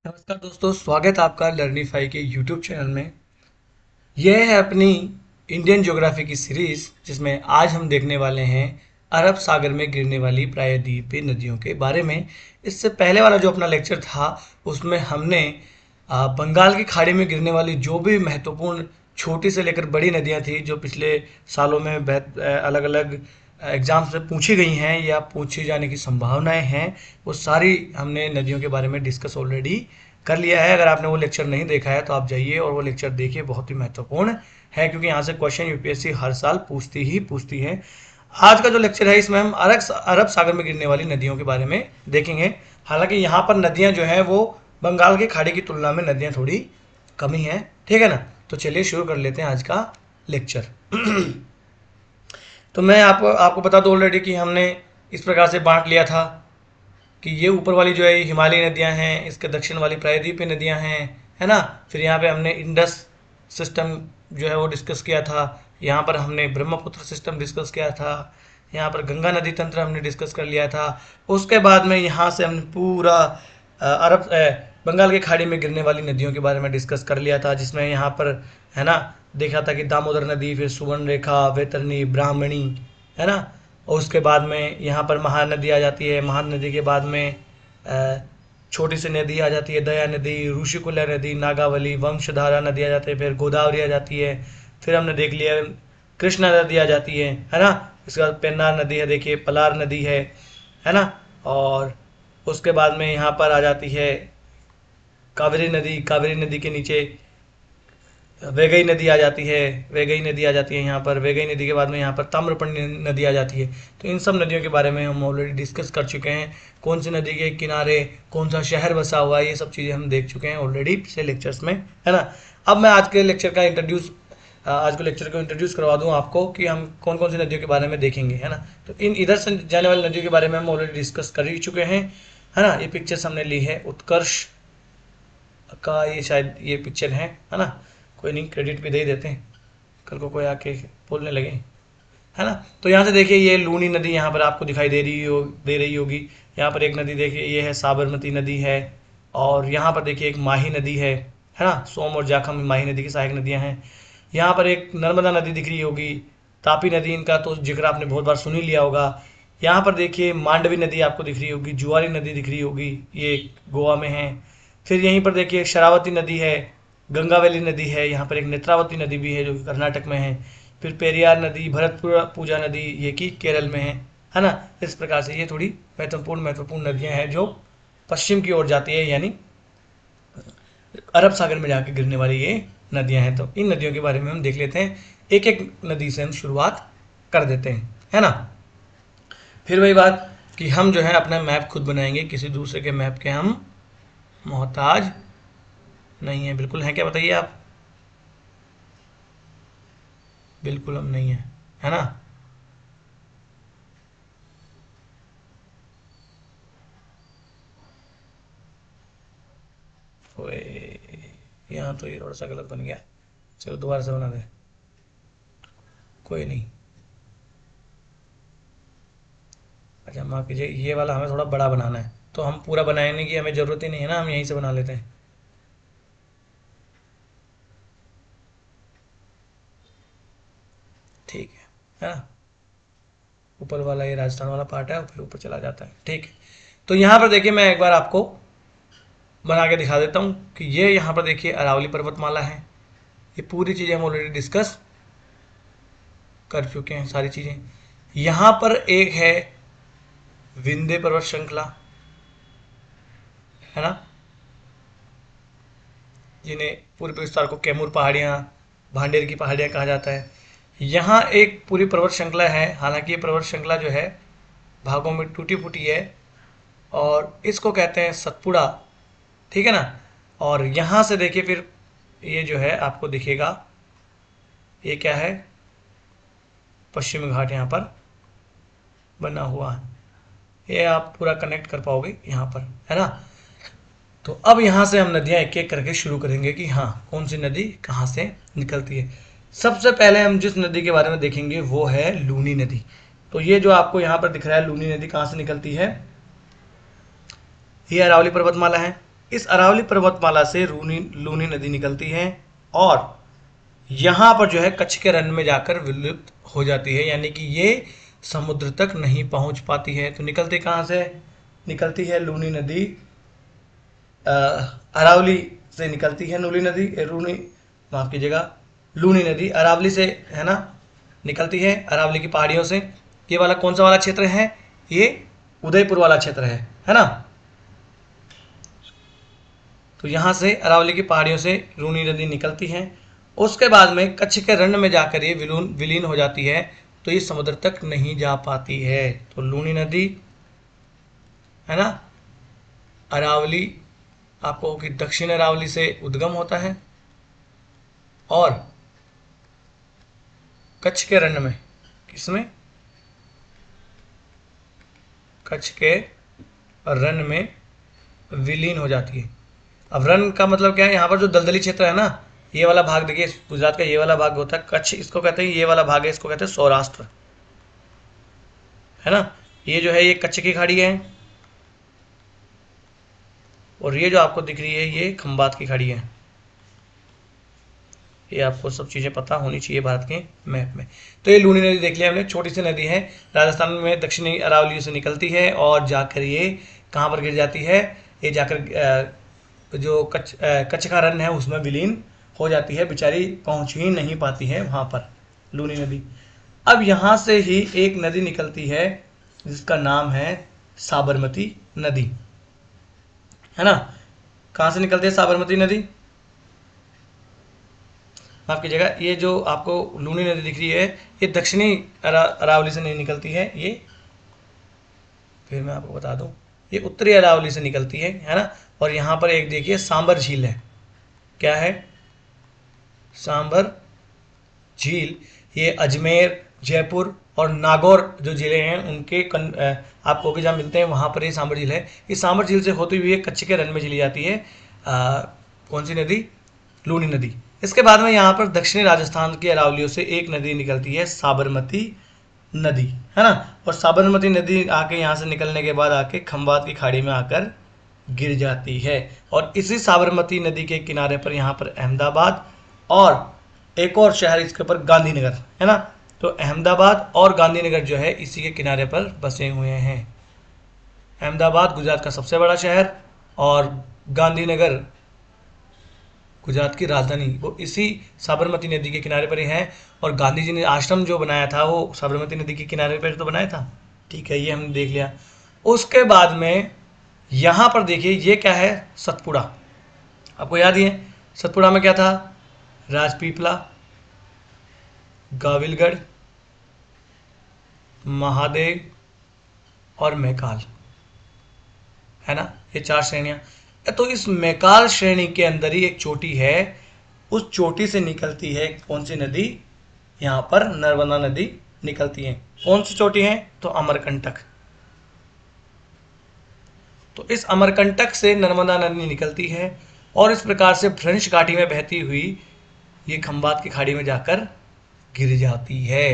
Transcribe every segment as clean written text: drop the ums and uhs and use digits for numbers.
नमस्कार दोस्तों, स्वागत है आपका लर्निफाई के यूट्यूब चैनल में। यह है अपनी इंडियन ज्योग्राफी की सीरीज जिसमें आज हम देखने वाले हैं अरब सागर में गिरने वाली प्रायद्वीपीय नदियों के बारे में। इससे पहले वाला जो अपना लेक्चर था उसमें हमने बंगाल की खाड़ी में गिरने वाली जो भी महत्वपूर्ण छोटी से लेकर बड़ी नदियां थी जो पिछले सालों में अलग अलग एग्जाम्स में पूछी गई हैं या पूछी जाने की संभावनाएं हैं, वो सारी हमने नदियों के बारे में डिस्कस ऑलरेडी कर लिया है। अगर आपने वो लेक्चर नहीं देखा है तो आप जाइए और वो लेक्चर देखिए, बहुत ही महत्वपूर्ण है क्योंकि यहाँ से क्वेश्चन यूपीएससी हर साल पूछती है। आज का जो लेक्चर है इसमें हम अरब सागर में गिरने वाली नदियों के बारे में देखेंगे। हालांकि यहाँ पर नदियाँ जो हैं वो बंगाल की खाड़ी की तुलना में नदियाँ थोड़ी कमी हैं, ठीक है ना। तो चलिए शुरू कर लेते हैं आज का लेक्चर। तो मैं आपको बता दूं ऑलरेडी कि हमने इस प्रकार से बांट लिया था कि ये ऊपर वाली जो है हिमालयी नदियां हैं, इसके दक्षिण वाली प्रायद्वीपीय नदियां हैं, है ना। फिर यहाँ पे हमने इंडस सिस्टम जो है वो डिस्कस किया था। यहाँ पर हमने ब्रह्मपुत्र सिस्टम डिस्कस किया था। यहाँ पर गंगा नदी तंत्र हमने डिस्कस कर लिया था। उसके बाद में यहाँ से हमने पूरा बंगाल की खाड़ी में गिरने वाली नदियों के बारे में डिस्कस कर लिया था, जिसमें यहाँ पर है ना देखा था कि दामोदर नदी, फिर सुवर्णरेखा, वैतरणी, ब्राह्मणी, है ना। और उसके बाद में यहाँ पर महानदी आ जाती है। महानदी के बाद में छोटी सी नदी आ जाती है, दया नदी, ऋषिकुल्या नदी, नागावली, वंशधारा नदी आ जाती है, फिर गोदावरी आ जाती है। फिर हमने देख लिया कृष्णा नदी आ जाती है ना। इसके बाद पेन्नार नदी है, देखिए पलार नदी है ना। और उसके बाद में यहाँ पर आ जाती है कावेरी नदी। कावेरी नदी के नीचे वैगई नदी आ जाती है। वैगई नदी आ जाती है यहाँ पर। वैगई नदी के बाद में यहाँ पर ताम्रपर्णी नदी आ जाती है। तो इन सब नदियों के बारे में हम ऑलरेडी डिस्कस कर चुके हैं। कौन सी नदी के किनारे कौन सा शहर बसा हुआ है, ये सब चीज़ें हम देख चुके हैं ऑलरेडी पिछले लेक्चर्स में, है ना। अब मैं आज के लेक्चर को इंट्रोड्यूस करवा दूँ आपको कि हम कौन कौन सी नदियों के बारे में देखेंगे, है ना। तो इन इधर से जाने वाली नदियों के बारे में हम ऑलरेडी डिस्कस कर ही चुके हैं, है ना। ये पिक्चर्स हमने ली है उत्कर्ष का, ये शायद ये पिक्चर है ना। कोई नहीं, क्रेडिट भी दे ही देते हैं, कल को कोई आके बोलने लगे, है ना। तो यहाँ से देखिए ये लूनी नदी यहाँ पर आपको दिखाई दे रही होगी। यहाँ पर एक नदी देखिए, ये है साबरमती नदी है। और यहाँ पर देखिए एक माही नदी है ना। सोम और जाखम माही नदी की सहायक नदियाँ हैं। यहाँ पर एक नर्मदा नदी दिख रही होगी, तापी नदी, इनका तो जिक्र आपने बहुत बार सुन ही लिया होगा। यहाँ पर देखिए मांडवी नदी आपको दिख रही होगी, जुआरी नदी दिख रही होगी, ये गोवा में है। फिर यहीं पर देखिए शरावती नदी है, गंगावेली नदी है, यहाँ पर एक नेत्रावती नदी भी है जो कि कर्नाटक में है। फिर पेरियार नदी, भरतपुर पूजा नदी, ये कि केरल में है ना। इस प्रकार से ये थोड़ी महत्वपूर्ण नदियां हैं जो पश्चिम की ओर जाती है, यानी अरब सागर में जाकर गिरने वाली ये नदियां हैं। तो इन नदियों के बारे में हम देख लेते हैं, एक एक नदी से हम शुरुआत कर देते हैं, है ना। फिर वही बात कि हम जो है अपना मैप खुद बनाएंगे, किसी दूसरे के मैप के हम मोहताज नहीं है। बिल्कुल है क्या, बताइए आप। बिल्कुल हम नहीं है ना। ओए, यहाँ तो ये थोड़ा सा गलत बन गया, चलो दोबारा से बना दे, कोई नहीं। अच्छा माफ कीजिए, ये वाला हमें थोड़ा बड़ा बनाना है, तो हम पूरा बनाने की हमें ज़रूरत ही नहीं है ना, हम यहीं से बना लेते हैं। ठीक है ना। ऊपर वाला ये राजस्थान वाला पार्ट है और फिर ऊपर चला जाता है, ठीक है। तो यहाँ पर देखिए मैं एक बार आपको बना के दिखा देता हूँ कि ये यहाँ पर देखिए अरावली पर्वतमाला है। ये पूरी चीज़ें हम ऑलरेडी डिस्कस कर चुके हैं, सारी चीज़ें। यहाँ पर एक है विंध्य पर्वत श्रृंखला, है ना, जिन्हें पूर्वी विस्तार को कैमूर पहाड़ियाँ, भांडेर की पहाड़ियाँ कहा जाता है। यहाँ एक पूरी पर्वत श्रृंखला है, हालांकि ये पर्वत श्रृंखला जो है भागों में टूटी फूटी है और इसको कहते हैं सतपुड़ा, ठीक है ना। और यहाँ से देखिए फिर ये जो है आपको दिखेगा, ये क्या है, पश्चिमी घाट यहाँ पर बना हुआ है। ये आप पूरा कनेक्ट कर पाओगे यहाँ पर, है ना। तो अब यहाँ से हम नदियाँ एक एक करके शुरू करेंगे कि हाँ कौन सी नदी कहाँ से निकलती है। सबसे पहले हम जिस नदी के बारे में देखेंगे वो है लूनी नदी। तो ये जो आपको यहाँ पर दिख रहा है, लूनी नदी कहाँ से निकलती है, ये अरावली पर्वतमाला है, इस अरावली पर्वतमाला से लूनी नदी निकलती है और यहाँ पर जो है कच्छ के रण में जाकर विलुप्त हो जाती है, यानी कि ये समुद्र तक नहीं पहुंच पाती है। तो निकलती कहाँ से? निकलती है लूनी नदी, अरावली से निकलती है लूनी नदी, रूनी, माफ कीजिएगा, लूनी नदी अरावली से, है ना, निकलती है अरावली की पहाड़ियों से। ये वाला कौन सा वाला क्षेत्र है? ये उदयपुर वाला क्षेत्र है ना। तो यहाँ से अरावली की पहाड़ियों से रूनी नदी निकलती है, उसके बाद में कच्छ के रण में जाकर ये विलीन हो जाती है, तो ये समुद्र तक नहीं जा पाती है। तो लूनी नदी, है ना, अरावली आपको कि दक्षिण अरावली से उद्गम होता है और कच्छ के रण में, किसमें? कच्छ के रण में विलीन हो जाती है। अब रण का मतलब क्या है? यहाँ पर जो दलदली क्षेत्र है ना, ये वाला भाग देखिए, गुजरात का ये वाला भाग होता है कच्छ, इसको कहते हैं, ये वाला भाग है इसको कहते हैं सौराष्ट्र, है ना। ये जो है ये कच्छ की खाड़ी है और ये जो आपको दिख रही है ये खंबात की खाड़ी है। ये आपको सब चीज़ें पता होनी चाहिए भारत के मैप में। तो ये लूनी नदी देख लिया हमने, छोटी सी नदी है, राजस्थान में दक्षिणी अरावली से निकलती है और जाकर ये कहाँ पर गिर जाती है? ये जाकर जो कच्छ का रण है उसमें विलीन हो जाती है, बेचारी पहुँच ही नहीं पाती है वहाँ पर लूनी नदी। अब यहाँ से ही एक नदी निकलती है जिसका नाम है साबरमती नदी, है ना। कहाँ से निकलती है साबरमती नदी? माफ कीजिएगा, ये जो आपको लूनी नदी दिख रही है ये दक्षिणी अरावली से नहीं निकलती है, ये फिर मैं आपको बता दूं, ये उत्तरी अरावली से निकलती है ना। और यहाँ पर एक देखिए सांबर झील है, क्या है? सांबर झील, ये अजमेर, जयपुर और नागौर जो जिले हैं उनके आपको भी जहाँ मिलते हैं वहाँ पर ये सांबर झील है। इस सांबर झील से होती हुई कच्छ के रण में चली जाती है कौन सी नदी? लूनी नदी। इसके बाद में यहाँ पर दक्षिणी राजस्थान की अरावलियों से एक नदी निकलती है साबरमती नदी, है ना। और साबरमती नदी आके यहाँ से निकलने के बाद आके खंबात की खाड़ी में आकर गिर जाती है। और इसी साबरमती नदी के किनारे पर यहाँ पर अहमदाबाद और एक और शहर इसके ऊपर गांधीनगर, है ना। तो अहमदाबाद और गांधीनगर जो है इसी के किनारे पर बसे हुए हैं। अहमदाबाद गुजरात का सबसे बड़ा शहर और गांधीनगर गुजरात की राजधानी, वो इसी साबरमती नदी के किनारे पर ही है। और गांधी जी ने आश्रम जो बनाया था वो साबरमती नदी के किनारे पर तो बनाया था, ठीक है, ये हमने देख लिया। उसके बाद में यहाँ पर देखिए ये क्या है? सतपुड़ा, आपको याद ही है सतपुड़ा में क्या था? राजपीपला, गाविलगढ़, महादेव और मैकाल, है ना, ये 4 श्रेणियां। तो इस मैकाल श्रेणी के अंदर ही एक चोटी है, उस चोटी से निकलती है कौन सी नदी? यहाँ पर नर्मदा नदी निकलती है। कौन सी चोटी है? तो अमरकंटक। तो इस अमरकंटक से नर्मदा नदी निकलती है और इस प्रकार से भ्रंश घाटी में बहती हुई ये खंबात की खाड़ी में जाकर गिर जाती है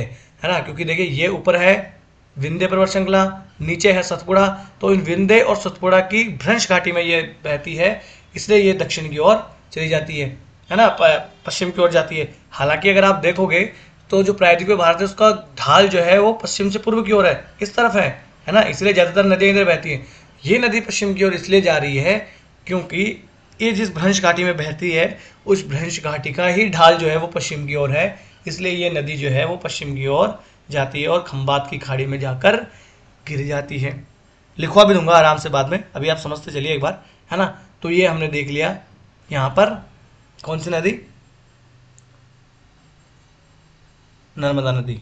ना। क्योंकि देखिए ये ऊपर है विंध्य पर्वत श्रृंखला, नीचे है सतपुड़ा, तो इन विंध्य और सतपुड़ा की भ्रंश घाटी में ये बहती है, इसलिए ये दक्षिण की ओर चली जाती है ना, पश्चिम की ओर जाती है। हालांकि अगर आप देखोगे तो जो प्रायद्वीपीय भारत है उसका ढाल जो है वो पश्चिम से पूर्व की ओर है, इस तरफ है ना, इसलिए ज़्यादातर नदियाँ इधर बहती हैं। ये नदी पश्चिम की ओर इसलिए जा रही है क्योंकि ये जिस भ्रंश घाटी में बहती है उस भ्रंश घाटी का ही ढाल जो है वो पश्चिम की ओर है, इसलिए ये नदी जो है वो पश्चिम की ओर जाती है और खंबात की खाड़ी में जाकर गिर जाती है। लिखवा भी दूंगा आराम से बाद में, अभी आप समझते चलिए एक बार, है ना। तो ये हमने देख लिया यहाँ पर कौन सी नदी? नर्मदा नदी।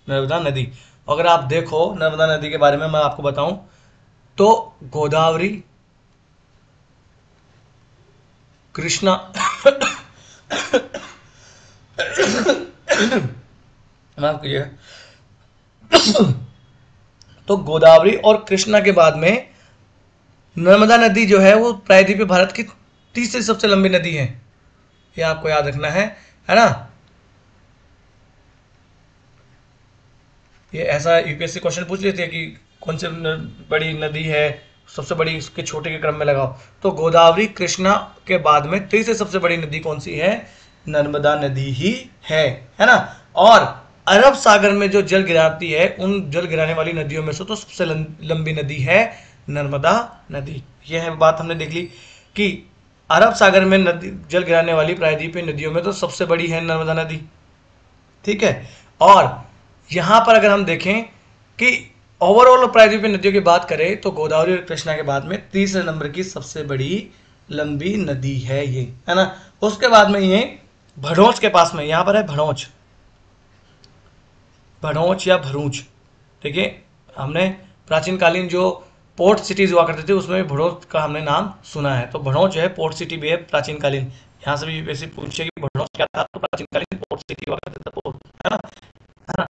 नर्मदा नदी, अगर आप देखो नर्मदा नदी के बारे में मैं आपको बताऊं तो गोदावरी, कृष्णा माफ कीजिएगा तो गोदावरी और कृष्णा के बाद में नर्मदा नदी जो है वो प्रायद्वीपीय भारत की तीसरी सबसे लंबी नदी है, ये आपको याद रखना है ना। ये ऐसा यूपीएससी क्वेश्चन पूछ लेते हैं कि कौन सी बड़ी नदी है सबसे बड़ी इसके छोटे के क्रम में लगाओ तो गोदावरी कृष्णा के बाद में तीसरी सबसे बड़ी नदी कौन सी है? नर्मदा नदी ही है ना। और अरब सागर में जो जल गिराती है, उन जल गिराने वाली नदियों में से तो सबसे लंबी नदी है नर्मदा नदी। यह है बात हमने देख ली कि अरब सागर में नदी जल गिराने वाली प्रायद्वीपीय नदियों में तो सबसे बड़ी है नर्मदा नदी, ठीक है। और यहां पर अगर हम देखें कि ओवरऑल प्रायद्वीपीय नदियों की बात करें तो गोदावरी और कृष्णा के बाद में तीसरे नंबर की सबसे बड़ी लंबी नदी है ये, है ना। उसके बाद में ये भड़ोच के पास में, यहां पर है भड़ोच, भड़ोच या भरूच, ठीक है। हमने प्राचीन कालीन जो पोर्ट सिटीज हुआ करते थे उसमें भड़ोच का हमने नाम सुना है, तो भड़ोच जो है पोर्ट सिटी भी है प्राचीन कालीन। यहाँ से भी वैसे पूछे कि भड़ोच क्या था, तो प्राचीन कालीन पोर्ट सिटी हुआ करता था, है ना, है ना।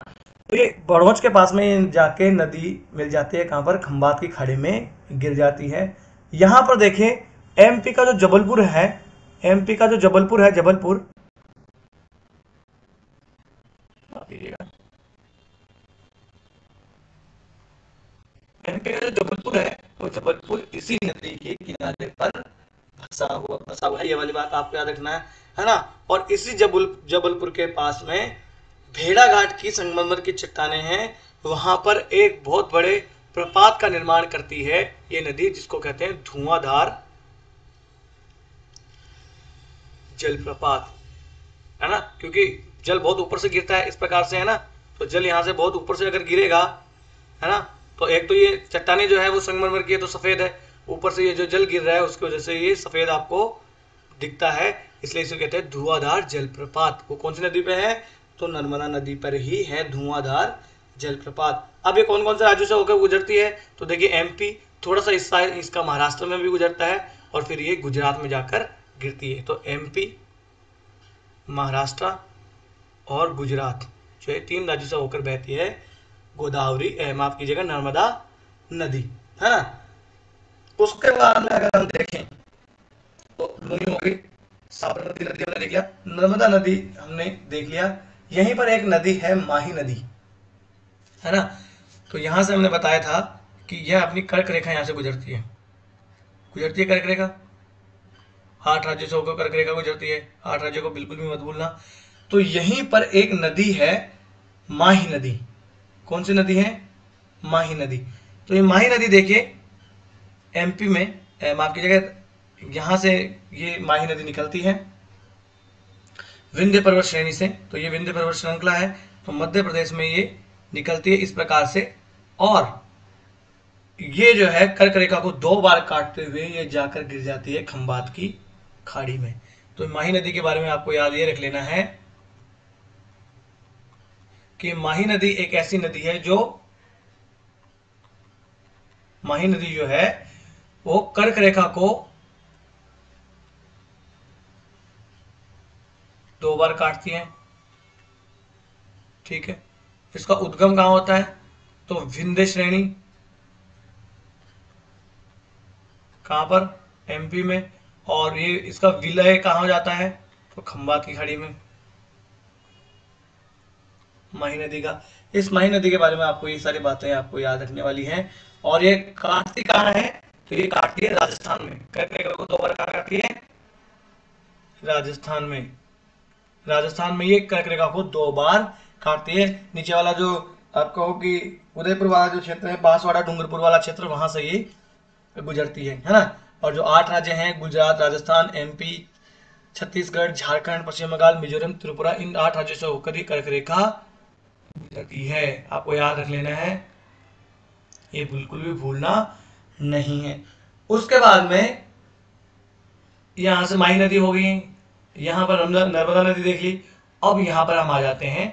तो ये भड़ोच के पास में जाके नदी मिल जाती है, कहाँ पर? खंबात की खाड़ी में गिर जाती है। यहाँ पर देखें एमपी का जो जबलपुर है, एमपी का जो जबलपुर है, जबलपुर एमपी का जो जबलपुर है वो जबलपुर इसी नदी के किनारे पर बसा हुआ है। ये वाली बात आपको याद रखना है ना। और इसी जबलपुर के पास में भेड़ाघाट की संगमरमर की चट्टानें हैं, वहां पर एक बहुत बड़े प्रपात का निर्माण करती है ये नदी, जिसको कहते हैं धुआंधार जलप्रपात, है ना। क्योंकि जल बहुत ऊपर से गिरता है इस प्रकार से, है ना, तो जल यहां से बहुत ऊपर से अगर गिरेगा, है ना, तो एक तो ये चट्टाने जो है वो संगमरमर की है तो सफेद है, ऊपर से ये जो जल गिर रहा है उसकी वजह से ये सफेद आपको दिखता है, इसलिए इसे कहते हैं धुआंधार जलप्रपात। वो कौन सी नदी पे है? तो नर्मदा नदी पर ही है धुआंधार जलप्रपात। अब ये कौन कौन से राज्यों से होकर गुजरती है? तो देखिए एमपी, थोड़ा सा हिस्सा इसका महाराष्ट्र में भी गुजरता है और फिर ये गुजरात में जाकर गिरती है। तो एमपी, महाराष्ट्र और गुजरात जो है तीन राज्यों से होकर बहती है गोदावरी, माफ कीजिएगा, नर्मदा नदी, है ना। उसके बाद में अगर हम देखें तो लूनी हो गई, साबरमती नदी हमने देख लिया, नर्मदा नदी हमने देख लिया। यहीं पर एक नदी है माही नदी, है ना। तो यहां से हमने बताया था कि यह अपनी कर्क रेखा यहां से गुजरती है, कर्क रेखा, 8 राज्यों से होकर कर्क रेखा गुजरती है, 8 राज्यों को बिल्कुल भी मत भूलना। तो यहीं पर एक नदी है माही नदी। कौन सी नदी है? माही नदी। तो ये माही नदी देखिए एमपी में, माफ कीजिएगा, यहां से ये माही नदी निकलती है विंध्य पर्वत श्रेणी से, तो ये विंध्य पर्वत श्रृंखला है, तो मध्य प्रदेश में ये निकलती है इस प्रकार से, और ये जो है कर्क रेखा को 2 बार काटते हुए ये जाकर गिर जाती है खंबात की खाड़ी में। तो माही नदी के बारे में आपको याद ये रख लेना है कि माही नदी एक ऐसी नदी है जो, माही नदी जो है वो कर्क रेखा को 2 बार काटती है, ठीक है। इसका उद्गम कहां होता है? तो विंध्य श्रेणी, कहां पर? एमपी में। और ये इसका विलय कहां जाता है? तो खंबात की खाड़ी में, माही नदी का। इस माही नदी के बारे में आपको ये सारी बातें आपको याद रखने वाली हैं। और ये काटती कहां है? तो ये काटती है राजस्थान में, कर्क रेखा को 2 बार काटती है राजस्थान में, राजस्थान में ये कर्क रेखा को 2 बार काटती है। नीचे वाला जो आप कहो कि उदयपुर वाला जो क्षेत्र है, बांसवाड़ा डूंगरपुर वाला क्षेत्र, वहां से ये गुजरती है ना। और जो 8 राज्य हैं, गुजरात, राजस्थान, एमपी, छत्तीसगढ़, झारखंड, पश्चिम बंगाल, मिजोरम, त्रिपुरा, इन 8 राज्यों से होकर ही कर्क रेखा गुजरती है। आपको याद रख लेना है, ये बिल्कुल भी भूलना नहीं है। उसके बाद में यहां से माही नदी हो गई, यहां पर हमने नर्मदा नदी देख ली। अब यहां पर हम आ जाते हैं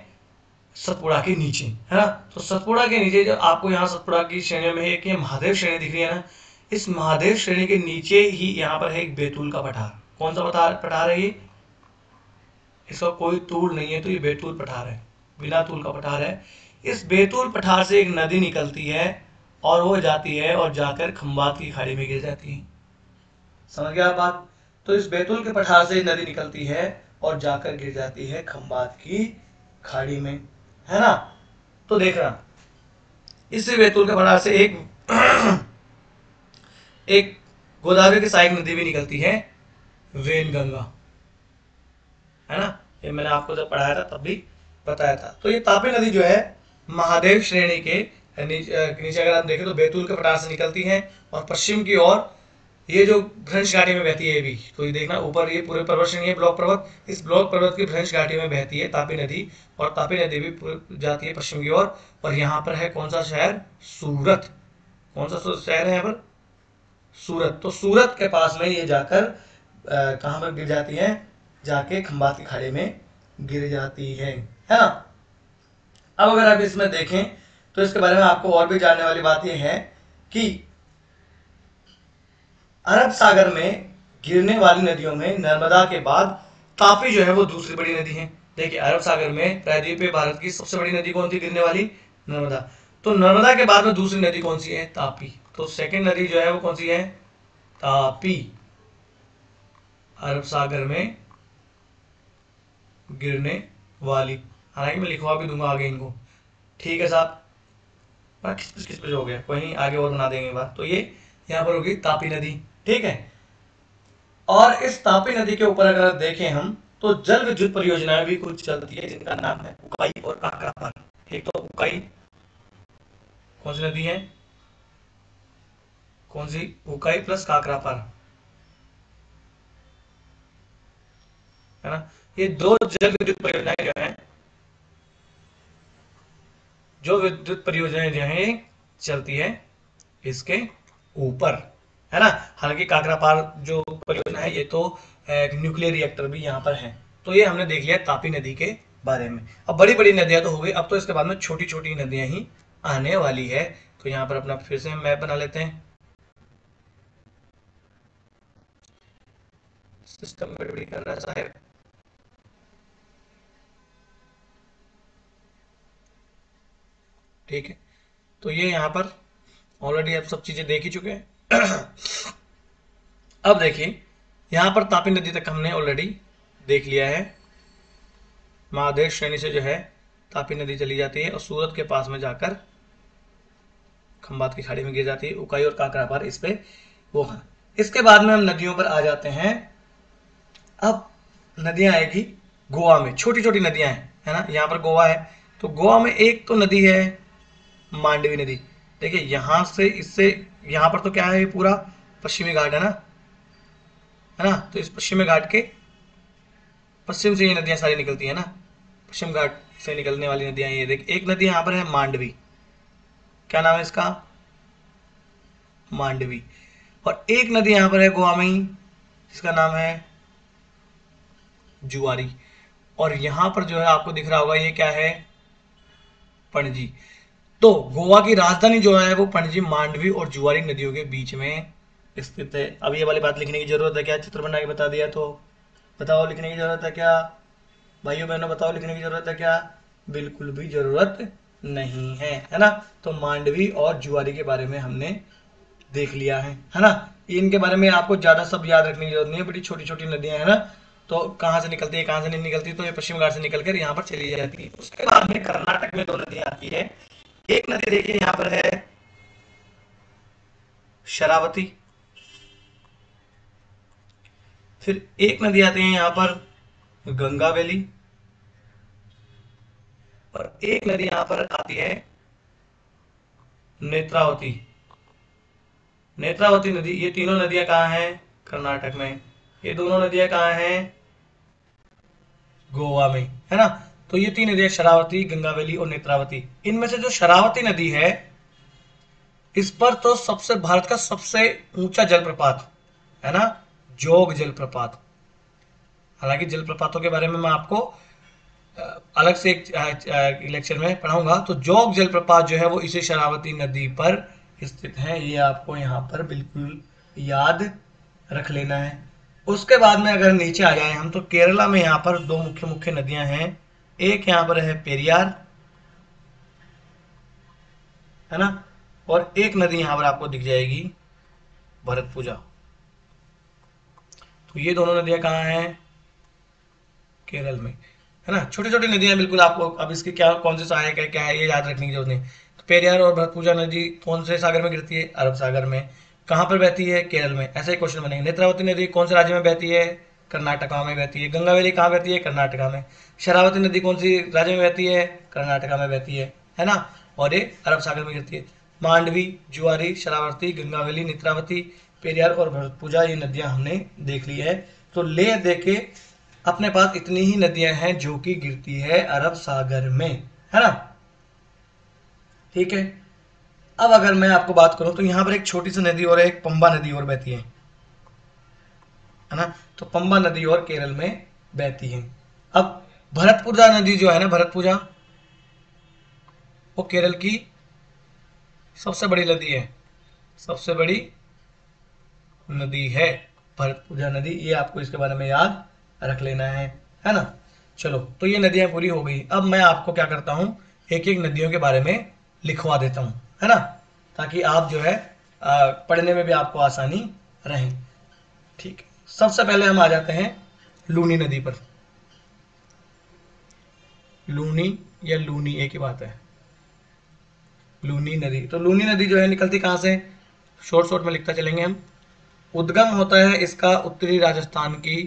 सतपुड़ा के नीचे, है ना। तो सतपुड़ा के नीचे जो आपको यहाँ सतपुड़ा की श्रेणी में एक महादेव श्रेणी दिख रही है ना, इस महादेव श्रेणी के नीचे ही यहाँ पर है एक बैतूल का पठार। कौन सा पठार है ये? इसका कोई तूल नहीं है, तो ये बैतूल पठार है, बिना तूल का पठार है। इस बैतूल पठार से एक नदी निकलती है और वो जाती है और जाकर खंबात की खाड़ी में गिर जाती है। समझ गया बात? तो इस बैतूल के पठार से नदी निकलती है और जाकर गिर जाती है खंबात की खाड़ी में, है ना। तो देखना, इस बैतूल के पठार से एक एक गोदावरी की सहायक नदी भी निकलती है, वेनगंगा, है ना। ये मैंने आपको जब पढ़ाया था तब भी बताया था। तो ये तापी नदी जो है महादेव श्रेणी के नीचे अगर आप देखें तो बैतूल के पठार से निकलती है और पश्चिम की ओर ये जो भ्रंश घाटी में बहती है भी, तो ये देखना ऊपर ये पूरे पर्वत श्रेणी है ब्लॉक पर्वत, इस ब्लॉक पर्वत की भ्रंश घाटी में बहती है तापी नदी, और तापी नदी भी जाती है पश्चिम की ओर। और यहाँ पर है कौन सा शहर, सूरत। कौन सा शहर है यहाँ पर, सूरत। तो सूरत के पास में ये जाकर कहाँ पर गिर जाती है, जाके खंबात की खाड़ी में गिर जाती है ना। अब अगर आप इसमें देखें तो इसके बारे में आपको और भी जानने वाली बात यह है कि अरब सागर में गिरने वाली नदियों में नर्मदा के बाद तापी जो है वो दूसरी बड़ी नदी है। देखिए अरब सागर में प्रायद्वीपीय भारत की सबसे बड़ी नदी कौन सी गिरने वाली, नर्मदा। तो नर्मदा के बाद में दूसरी नदी कौन सी है, तापी। तो सेकंड नदी जो है वो कौन सी है, तापी, अरब सागर में गिरने वाली। हालांकि मैं लिखवा भी दूंगा आगे इनको, ठीक है साहब। किस पे हो गया, कोई नहीं, आगे और बना देंगे बात। तो ये यहाँ पर होगी तापी नदी, ठीक है। और इस तापी नदी के ऊपर अगर देखें हम तो जल विद्युत परियोजनाएं भी कुछ चलती है जिनका नाम है उकाई और काकरापार। एक तो उकाई कौन सी नदी है, कौन सी, उकाई प्लस काकरापार, है ना। ये दो जल विद्युत परियोजनाएं जो है, जो विद्युत परियोजनाएं जो है चलती है इसके ऊपर, है ना। हालांकि काकरापार जो परियोजना है ये तो न्यूक्लियर रिएक्टर भी यहाँ पर है। तो ये हमने देख लिया तापी नदी के बारे में। अब बड़ी बड़ी नदियां तो हो गई, अब तो इसके बाद में छोटी छोटी नदियां ही आने वाली है। तो यहाँ पर अपना फिर से मैप बना लेते हैं। सिस्टम गड़बड़ी कर रहा है, ठीक है। तो ये यहाँ पर ऑलरेडी आप सब चीजें देख ही चुके हैं। अब देखिए यहाँ पर तापी नदी तक हमने ऑलरेडी देख लिया है। महादेव श्रेणी से जो है तापी नदी चली जाती है और सूरत के पास में जाकर खंबात की खाड़ी में गिर जाती है। उकाई और काकरापार इस पे वो है। इसके बाद में हम नदियों पर आ जाते हैं। अब नदियां आएगी गोवा में, छोटी छोटी नदियां हैं, है ना। यहाँ पर गोवा है, तो गोवा में एक तो नदी है मांडवी नदी। देखिए यहाँ से इससे यहाँ पर तो क्या है, ये पूरा पश्चिमी घाट है ना। तो इस पश्चिमी घाट के पश्चिम से ये नदियां सारी निकलती है ना, पश्चिम घाट से निकलने वाली नदियां। ये देख, एक नदी यहाँ पर है मांडवी, क्या नाम है इसका, मांडवी। और एक नदी यहाँ पर है गोवा में ही जिसका नाम है जुआरी। और यहाँ पर जो है आपको दिख रहा होगा ये क्या है, पणजी। तो गोवा की राजधानी जो है वो पणजी मांडवी और जुआरी नदियों के बीच में स्थित है। अब ये वाली बात लिखने की जरूरत है क्या, चित्र बना के बता दिया तो बताओ लिखने की जरूरत है क्या, भाइयों बहनों बताओ लिखने की जरूरत है क्या, बिल्कुल भी जरूरत नहीं है ना। तो मांडवी और जुआरी के बारे में हमने देख लिया है ना। इनके बारे में आपको ज्यादा सब याद रखने की जरूरत नहीं है, बड़ी छोटी छोटी नदियां है ना। तो कहाँ से निकलती है कहाँ से नहीं निकलती, तो ये पश्चिम घाट से निकलकर यहाँ पर चली जाती है। उसके बाद में कर्नाटक में दो नदियां आती है। एक नदी देखिए यहाँ पर है शरावती, फिर एक नदी आती है यहाँ पर गंगावेली, और एक नदी यहां पर आती है नेत्रावती। नेत्रावती नदी, ये तीनों नदियां कहाँ हैं, कर्नाटक में। ये दोनों नदियां कहाँ हैं, गोवा में, है ना। तो ये तीन नदियां शरावती, गंगावेली और नेत्रावती। इनमें से जो शरावती नदी है इस पर तो सबसे भारत का सबसे ऊंचा जलप्रपात है ना, जोग जलप्रपात। हालांकि जलप्रपातों के बारे में मैं आपको अलग से एक लेक्चर में पढ़ाऊंगा। तो जोग जलप्रपात जो है वो इसी शरावती नदी पर स्थित है, ये आपको यहाँ पर बिल्कुल याद रख लेना है। उसके बाद में अगर नीचे आ जाए हम तो केरला में यहाँ पर दो मुख्य मुख्य नदियां हैं। एक यहाँ पर है पेरियार, है ना, और एक नदी यहाँ पर आपको दिख जाएगी भरतपुजा। तो ये दोनों नदियां कहाँ हैं, केरल में, है ना। छोटी छोटी नदियां बिल्कुल, आपको अब इसकी क्या कौन से सहायक है क्या है ये याद रखने की जरूरत नहीं। तो पेरियार और भरतपुजा नदी कौन से सागर में गिरती है, अरब सागर में। कहाँ पर बहती है? केरल में। ऐसा ही क्वेश्चन बनेंगे। नेत्रावती नदी कौन से राज्य में बहती है? कर्नाटका में बहती है। गंगा वैली कहाँ बहती है? कर्नाटका में। शरावती नदी कौन सी राज्य में बहती है? कर्नाटका में बहती है ना। और ये अरब सागर में गिरती है। मांडवी, जुआरी, शरावती, गंगावली, नेत्रावती, पेरियार और भरतपुजा, ये नदियां हमने देख ली है। तो ले दे के अपने पास इतनी ही नदियां हैं जो कि गिरती है अरब सागर में, है ना। ठीक है। अब अगर मैं आपको बात करूं तो यहां पर एक छोटी सी नदी और एक पंबा नदी और बहती है ना। तो पंबा नदी और केरल में बहती है। अब भरतपुजा नदी जो है ना, भरतपुजा, वो केरल की सबसे बड़ी नदी है, सबसे बड़ी नदी है भरतपुजा नदी। ये आपको इसके बारे में याद रख लेना है ना। चलो, तो ये नदियां पूरी हो गई। अब मैं आपको क्या करता हूँ, एक एक नदियों के बारे में लिखवा देता हूँ, है ना, ताकि आप जो है पढ़ने में भी आपको आसानी रहे। ठीक है। सबसे पहले हम आ जाते हैं लूनी नदी पर। लूनी या लूनी एक ही बात है। लूनी नदी, तो लूनी नदी जो है निकलती कहाँ से? शॉर्ट शॉर्ट में लिखता चलेंगे हम। उद्गम होता है इसका उत्तरी राजस्थान की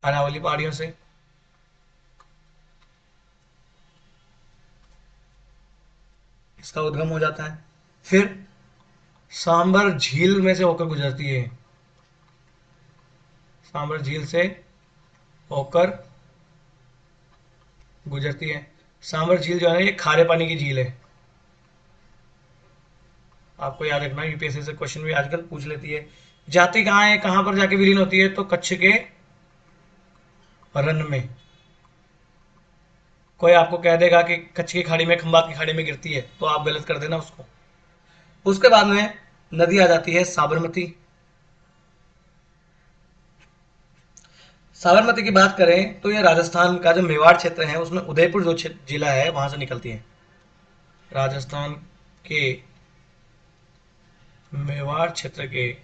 अरावली पहाड़ियों से। इसका उद्गम हो जाता है। फिर सांबर झील में से होकर गुजरती है। सांबर झील से होकर गुजरती है। सांबर झील जो है ना, ये खारे पानी की झील है। आपको याद रखना, यूपीएससी से क्वेश्चन भी आजकल पूछ लेती है। जाती कहाँ है, कहाँ पर जाके विलीन होती है? तो कच्छ के रन में। कोई आपको कह देगा कि कच्छ की खाड़ी में, खंबात की खाड़ी में गिरती है, तो आप गलत कर देना उसको। उसके बाद में नदी आ जाती है साबरमती। साबरमती की बात करें तो ये राजस्थान का जो मेवाड़ क्षेत्र है उसमें उदयपुर जो जिला है वहां से निकलती है। राजस्थान के मेवाड़ क्षेत्र के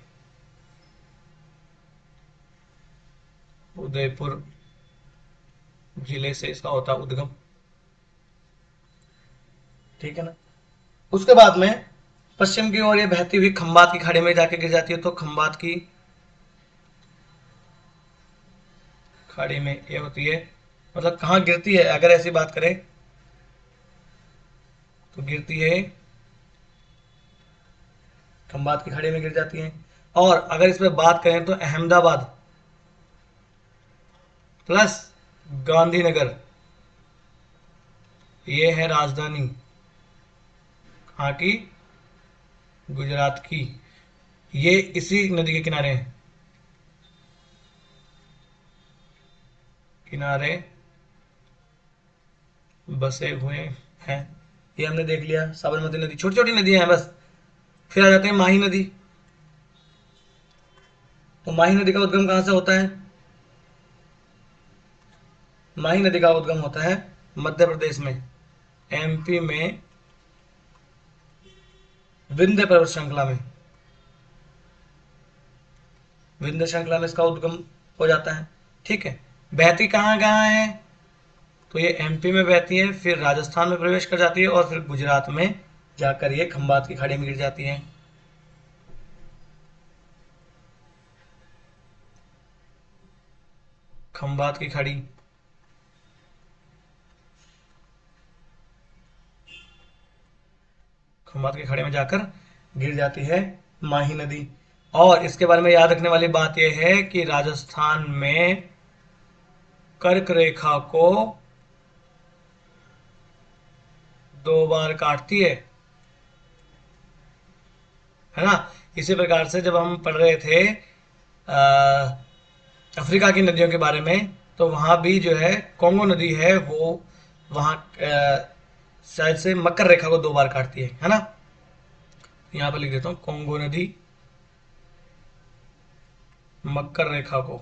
उदयपुर जिले से इसका होता उद्गम। ठीक है ना। उसके बाद में पश्चिम की ओर ये बहती हुई खंबात की खाड़ी में जाके गिर जाती है। तो खंबात की खाड़ी में ये होती है, मतलब कहाँ गिरती है अगर ऐसी बात करें तो गिरती है खंबात की खाड़ी में गिर जाती है। और अगर इस पर बात करें तो अहमदाबाद प्लस गांधीनगर, ये है राजधानी कहाँ की? गुजरात की। ये इसी नदी के किनारे हैं, किनारे बसे हुए हैं। ये हमने देख लिया। साबरमती नदी, छोटी छोटी नदियां हैं बस। फिर आ जाते हैं माही नदी। तो माही नदी का उद्गम कहाँ से होता है? माही नदी का उद्गम होता है मध्य प्रदेश में, एमपी में, विंध्य पर्वत श्रृंखला में। विंध्य श्रृंखला में इसका उद्गम हो जाता है। ठीक है। बहती कहाँ कहाँ है? तो ये एमपी में बहती है, फिर राजस्थान में प्रवेश कर जाती है और फिर गुजरात में जाकर ये खंबात की खाड़ी में गिर जाती है। खंबात की खाड़ी, खंबात की खाड़ी में जाकर गिर जाती है माही नदी। और इसके बारे में याद रखने वाली बात यह है कि राजस्थान में कर्क रेखा को 2 बार काटती है ना। इसी प्रकार से जब हम पढ़ रहे थे अफ्रीका की नदियों के बारे में, तो वहां भी जो है कॉन्गो नदी है, वो वहां शायद से मकर रेखा को 2 बार काटती है ना। यहां पर लिख देता हूं, कॉन्गो नदी मकर रेखा को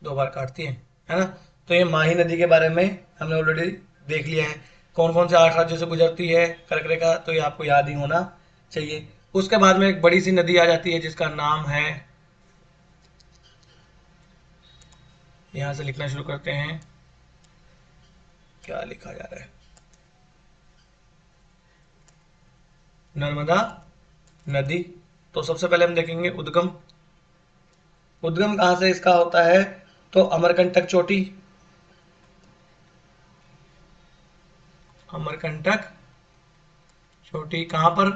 2 बार काटती है ना। तो ये माही नदी के बारे में हमने ऑलरेडी देख लिया है। कौन कौन से 8 राज्यों से गुजरती है कर्क रेखा, तो ये आपको याद ही होना चाहिए। उसके बाद में एक बड़ी सी नदी आ जाती है जिसका नाम है, यहां से लिखना शुरू करते हैं, क्या लिखा जा रहा है, नर्मदा नदी। तो सबसे पहले हम देखेंगे उद्गम। उद्गम कहां से इसका होता है, तो अमरकंटक चोटी, अमरकंटक चोटी कहां पर,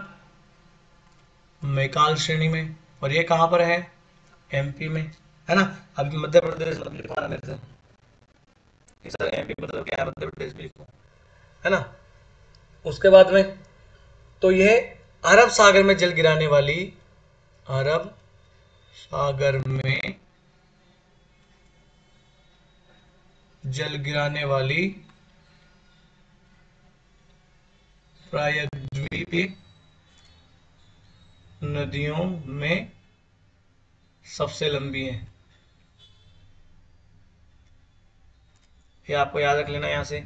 मैकाल श्रेणी में। और ये कहां पर है, एमपी में, है ना। अभी मध्य प्रदेश मतलब लिखवाना मेरे से कि सर एमपी मतलब क्या है, मध्य प्रदेश भी लिखो, है ना। उसके बाद में तो ये अरब सागर में जल गिराने वाली, अरब सागर में जल गिराने वाली प्रायद्वीपीय नदियों में सबसे लंबी है। ये आपको याद रख लेना यहाँ से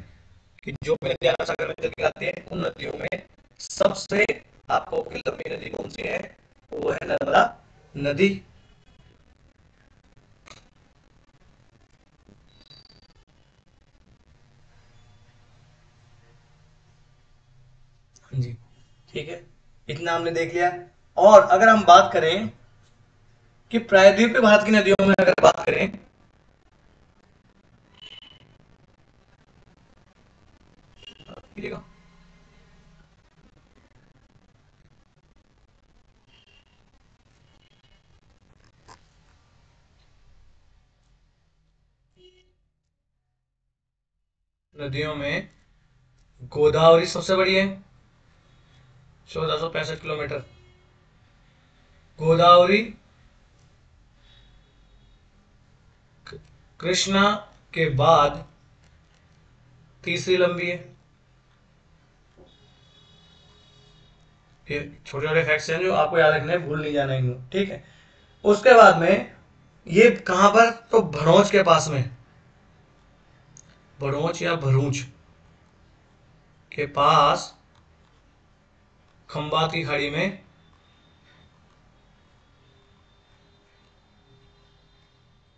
कि जो भी नदियां अरब सागर में जल गिराती हैं उन नदियों में सबसे आपको लंबी नदी कौन सी है, वो है नर्मदा नदी। हाँ जी, ठीक है, इतना हमने देख लिया। और अगर हम बात करें कि प्रायद्वीपीय भारत की नदियों में अगर बात करें, नदियों में गोदावरी सबसे बड़ी है, 1465 किलोमीटर। गोदावरी कृष्णा के बाद तीसरी लंबी है। ये छोटे छोटे फैक्ट्स हैं जो आपको याद रखने हैं, भूल नहीं जाना इनको, ठीक है। उसके बाद में ये कहां पर, तो भड़ोच के पास में, भड़ोच या भरूच के पास खंबात की खाड़ी में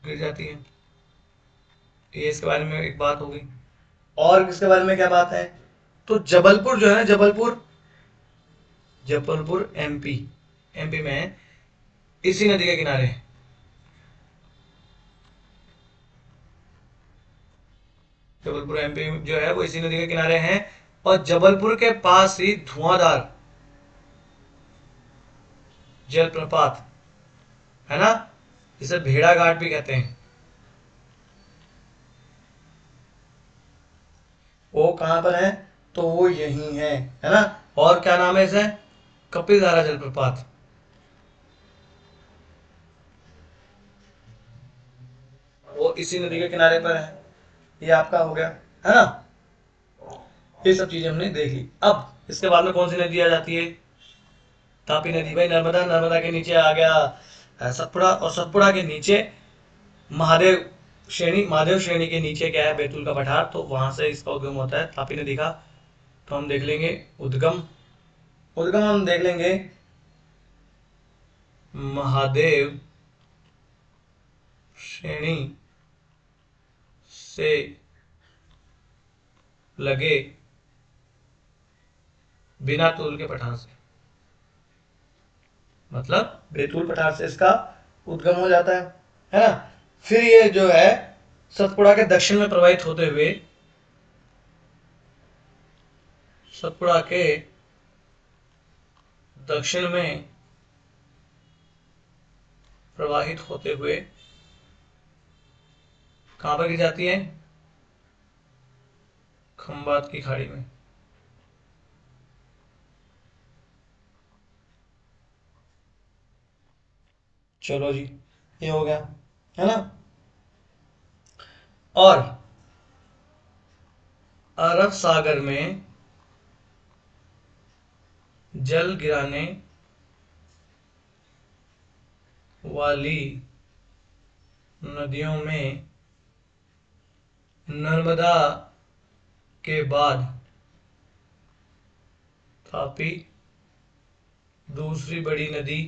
गिर जाती है। ये इसके बारे में एक बात होगी। और इसके बारे में क्या बात है, तो जबलपुर जो है ना, जबलपुर, जबलपुर एमपी, एमपी में इसी नदी के किनारे है। जबलपुर एमपी जो है वो इसी नदी के किनारे हैं। और जबलपुर के पास ही धुआंधार जलप्रपात है ना, जिसे भेड़ा घाट भी कहते हैं, वो कहां पर है, तो वो यही है ना। और क्या नाम है इसे, कपिलधारा जलप्रपात। वो इसी नदी के किनारे पर है। ये आपका हो गया, है ना। ये सब चीजें हमने देख ली। अब इसके बाद में कौन सी नदी आ जाती है, तापी नदी। भाई नर्मदा, नर्मदा के नीचे आ गया सतपुड़ा, और सतपुड़ा के नीचे महादेव श्रेणी, महादेव श्रेणी के नीचे क्या है, बैतूल का पठार, तो वहां से इसका उद्गम होता है तापी नदी का। तो हम देख लेंगे उद्गम। उद्गम हम देख लेंगे महादेव श्रेणी से लगे बिना तूल के पठार से, मतलब बैतूल पठार से इसका उद्गम हो जाता है ना। फिर ये जो है सतपुड़ा के दक्षिण में प्रवाहित होते हुए, सतपुड़ा के दक्षिण में प्रवाहित होते हुए कहां पर गिर जाती है, खंबात की खाड़ी में। चलो जी, ये हो गया, है ना। और अरब सागर में जल गिराने वाली नदियों में नर्मदा के बाद तापी दूसरी बड़ी नदी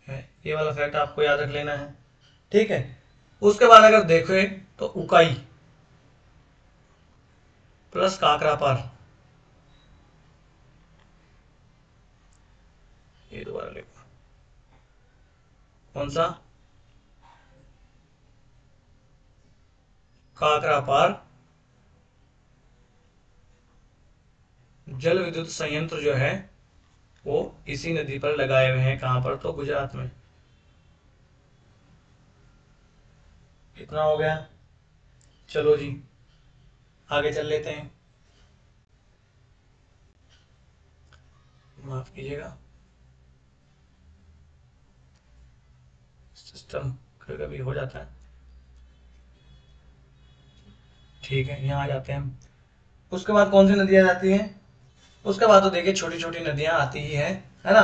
है। ये वाला फैक्ट आपको याद रख लेना है, ठीक है। उसके बाद अगर देखें तो उकाई प्लस काकरापार, ये दोबारा लिखो, कौन सा, काकरापार जल विद्युत संयंत्र जो है वो इसी नदी पर लगाए हुए हैं। कहां पर, तो गुजरात में। इतना हो गया। चलो जी आगे चल लेते हैं। माफ कीजिएगा, सिस्टम कभी कभी हो जाता है। ठीक है, यहाँ आ जाते हैं हम। उसके बाद कौन सी नदियाँ जाती हैं, उसके बाद तो देखिए छोटी छोटी नदियाँ आती ही है ना।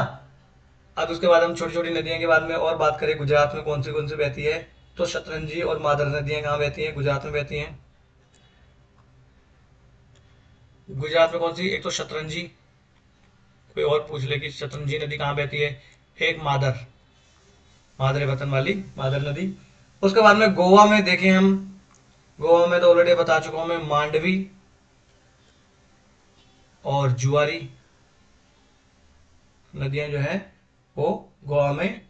अब उसके बाद हम छोटी छोटी नदियों के बाद में और बात करें, गुजरात में कौन सी बहती है, तो शतरंजी और मादर नदियाँ कहाँ बहती हैं, गुजरात में बहती हैं। गुजरात में कौन सी, एक तो शतरंजी, कोई और पूछ ले कि शतरंजी नदी कहाँ बहती है, एक मादर, मादरे वतन वाली मादर नदी। उसके बाद में गोवा में देखें हम, गोवा में तो ऑलरेडी बता चुका हूं मैं, मांडवी और जुआरी नदियां जो है वो गोवा में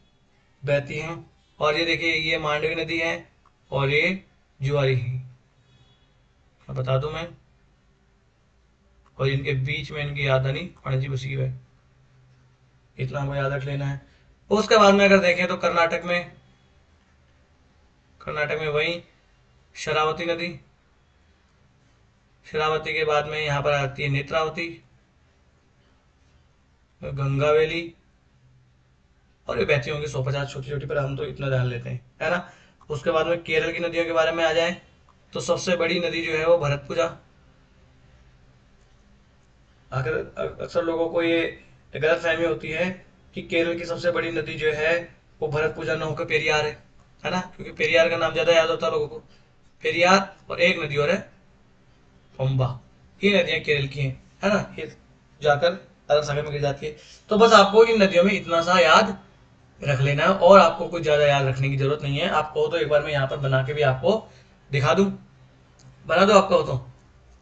बहती हैं। और ये देखिए, ये मांडवी नदी है और ये जुआरी है, मैं बता दूं मैं। और इनके बीच में इनकी याददानी पणजी बसी है, इतना हमको याद रख लेना है। उसके बाद में अगर देखें तो कर्नाटक में वही शरावती नदी, शरावती के बाद में यहाँ पर आती है नेत्रावती, गंगावेली, और ये बहती होंगी 150 छोटी छोटी, पर हम तो इतना ध्यान लेते हैं, है ना। उसके बाद में केरल की नदियों के बारे में आ जाए तो सबसे बड़ी नदी जो है वो भरतपुजा। अगर अक्सर लोगों को ये गलत फहमी होती है कि केरल की सबसे बड़ी नदी जो है वो भरतपुजा न होकर पेरियार है ना, क्योंकि पेरियार का नाम ज्यादा याद होता है लोगों को। पेरियार और एक नदी और है पंबा, ये नदियां केरल की हैं, है ना। ये जाकर अरब सागर में गिर जाती है। तो बस आपको इन नदियों में इतना सा याद रख लेना है, और आपको कुछ ज्यादा याद रखने की जरूरत नहीं है। आपको तो एक बार मैं यहाँ पर बना के भी आपको दिखा दूं, बना दो आपका हो तो,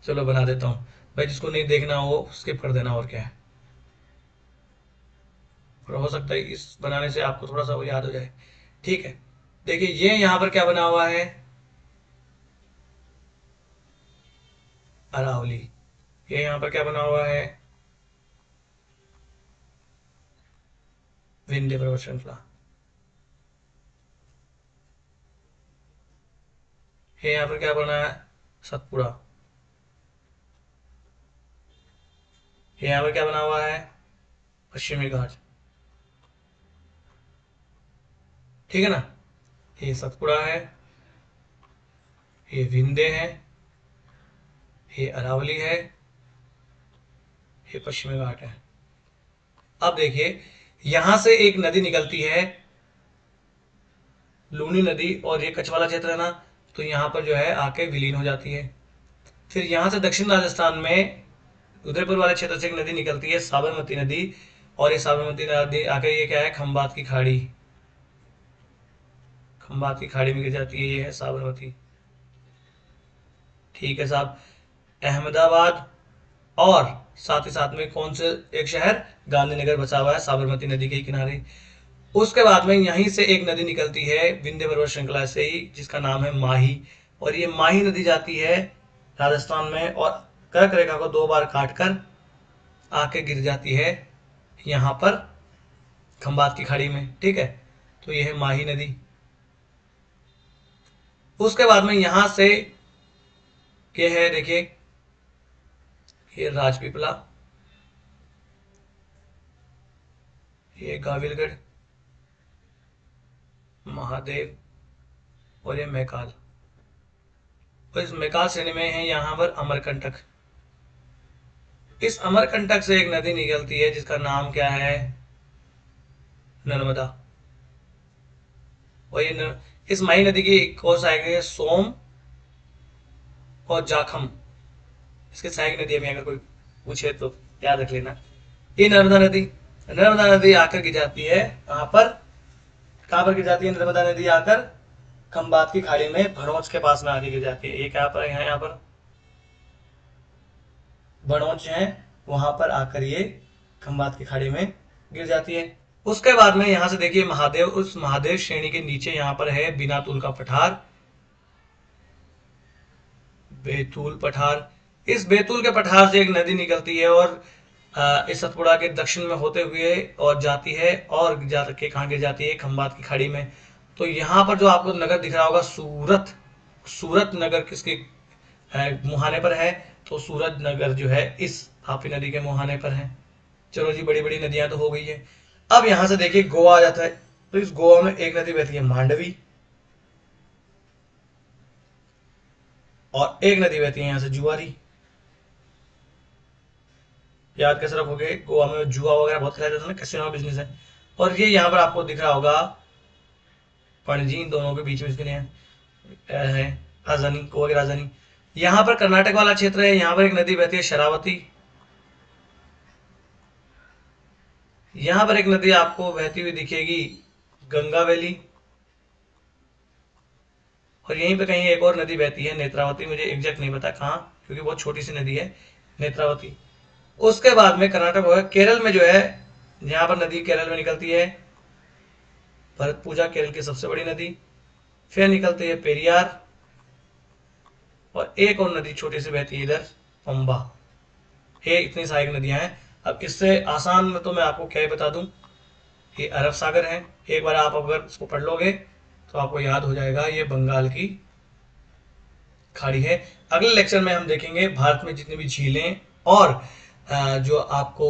चलो बना देता हूँ भाई, जिसको नहीं देखना हो स्किप कर देना, और क्या है। और हो सकता है इस बनाने से आपको थोड़ा सा वो याद हो जाए, ठीक है। देखिए ये यहाँ पर क्या बना हुआ है, अरावली। ये यहाँ पर क्या बना हुआ है, विंध्य पर्वत श्रृंखला। ये यहाँ पर क्या बना है, सतपुड़ा। ये यहाँ पर क्या बना हुआ है, पश्चिमी घाट, ठीक है ना। ये सतपुड़ा है, ये विंध्य है, ये अरावली है, ये पश्चिमी घाट है। अब देखिए यहां से एक नदी निकलती है, लूनी नदी, और ये कच्छ वाला क्षेत्र है ना, तो यहाँ पर जो है आके विलीन हो जाती है। फिर यहाँ से दक्षिण राजस्थान में उदयपुर वाले क्षेत्र से एक नदी निकलती है, साबरमती नदी, और ये साबरमती नदी आके ये क्या है, खंबात की खाड़ी, खंबात की खाड़ी में गिर जाती है, ये है साबरमती, ठीक है साहब। अहमदाबाद और साथ ही साथ में कौन से एक शहर, गांधीनगर बचा हुआ है साबरमती नदी के किनारे। उसके बाद में यहीं से एक नदी निकलती है विंध्य पर्वत श्रृंखला से ही, जिसका नाम है माही, और ये माही नदी जाती है राजस्थान में, और कर्क रेखा को 2 बार काटकर आके गिर जाती है यहाँ पर खंबात की खाड़ी में, ठीक है। तो ये है माही नदी। उसके बाद में यहां से ये है, देखिए ये राजपीपला, ये गाविलगढ़, महादेव, और ये मैकाल। और इस मैकाल श्रेणी में है यहाँ पर अमरकंटक। इस अमरकंटक से एक नदी निकलती है जिसका नाम क्या है, नर्मदा। और ये इस माही नदी की एक और सहायक है सोम और जाखम, इसके सहायक नदी में अगर कोई पूछे तो याद रख लेना। ये नर्मदा नदी, नर्मदा नदी आकर गिर जाती है कहाँ पर, कहाँ पर गिर जाती है नर्मदा नदी आकर, खंबात की खाड़ी में भड़ोच के पास में आके गिर जाती है। ये कहाँ पर है, यहाँ पर भड़ोच है, वहां पर आकर ये खंबात की खाड़ी में गिर जाती है। उसके बाद में यहां से देखिए महादेव, उस महादेव श्रेणी के नीचे यहां पर है बिनातुल का पठार, बैतूल पठार। इस बैतूल के पठार से एक नदी निकलती है और इस सतपुड़ा के दक्षिण में होते हुए और जाती है और जा के कहाँ गिर जाती है, खंबात की खाड़ी में। तो यहाँ पर जो आपको नगर दिख रहा होगा सूरत, सूरत नगर किसके मुहाने पर है, तो सूरत नगर जो है इस तापी नदी के मुहाने पर है। चलो जी, बड़ी बड़ी नदियां तो हो गई है। अब यहां से देखिए गोवा आ जाता है, तो इस गोवा में एक नदी बहती है मांडवी, और एक नदी बहती है यहां से जुआरी। याद कैसे रखोगे, गोवा में जुआ वगैरह बहुत खेला जाता है ना, कैसीनो बिजनेस है। और ये यहाँ पर आपको दिख रहा होगा पणजी, इन दोनों के बीच में इसके लिए है राजधानी, गोवा की राजधानी। यहाँ पर कर्नाटक वाला क्षेत्र है, यहाँ पर एक नदी बहती है शरावती। यहाँ पर एक नदी आपको बहती हुई दिखेगी गंगा वैली, और यहीं पे कहीं एक और नदी बहती है नेत्रावती, मुझे एग्जैक्ट नहीं पता कहाँ, क्योंकि बहुत छोटी सी नदी है नेत्रावती। उसके बाद में कर्नाटक होगा, केरल में जो है यहाँ पर नदी केरल में निकलती है भरतपूजा, केरल की सबसे बड़ी नदी। फिर निकलती है पेरियार, और एक और नदी छोटी सी बहती है इधर पंबा। ये इतनी सहायक नदियां हैं। अब इससे आसान में तो मैं आपको क्या ही बता दूं, ये अरब सागर है। एक बार आप अगर इसको पढ़ लोगे तो आपको याद हो जाएगा ये बंगाल की खाड़ी है। अगले लेक्चर में हम देखेंगे भारत में जितनी भी झीलें और जो आपको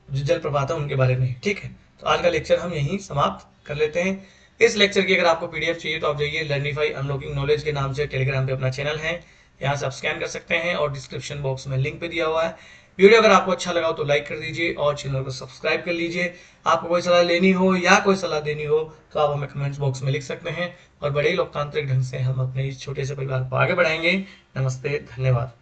जलप्रपात है उनके बारे में, ठीक है। तो आज का लेक्चर हम यहीं समाप्त कर लेते हैं। इस लेक्चर की अगर आपको पीडीएफ चाहिए तो आप जाइए लर्निफाई अनलॉकिंग नॉलेज के नाम से टेलीग्राम पे अपना चैनल है, यहाँ से आप स्कैन कर सकते हैं और डिस्क्रिप्शन बॉक्स में लिंक पे दिया हुआ है। वीडियो अगर आपको अच्छा लगा हो तो लाइक कर दीजिए और चैनल को सब्सक्राइब कर लीजिए। आपको कोई सलाह लेनी हो या कोई सलाह देनी हो तो आप हमें कमेंट्स बॉक्स में लिख सकते हैं, और बड़े लोकतांत्रिक ढंग से हम अपने इस छोटे से परिवार को आगे बढ़ाएंगे। नमस्ते, धन्यवाद।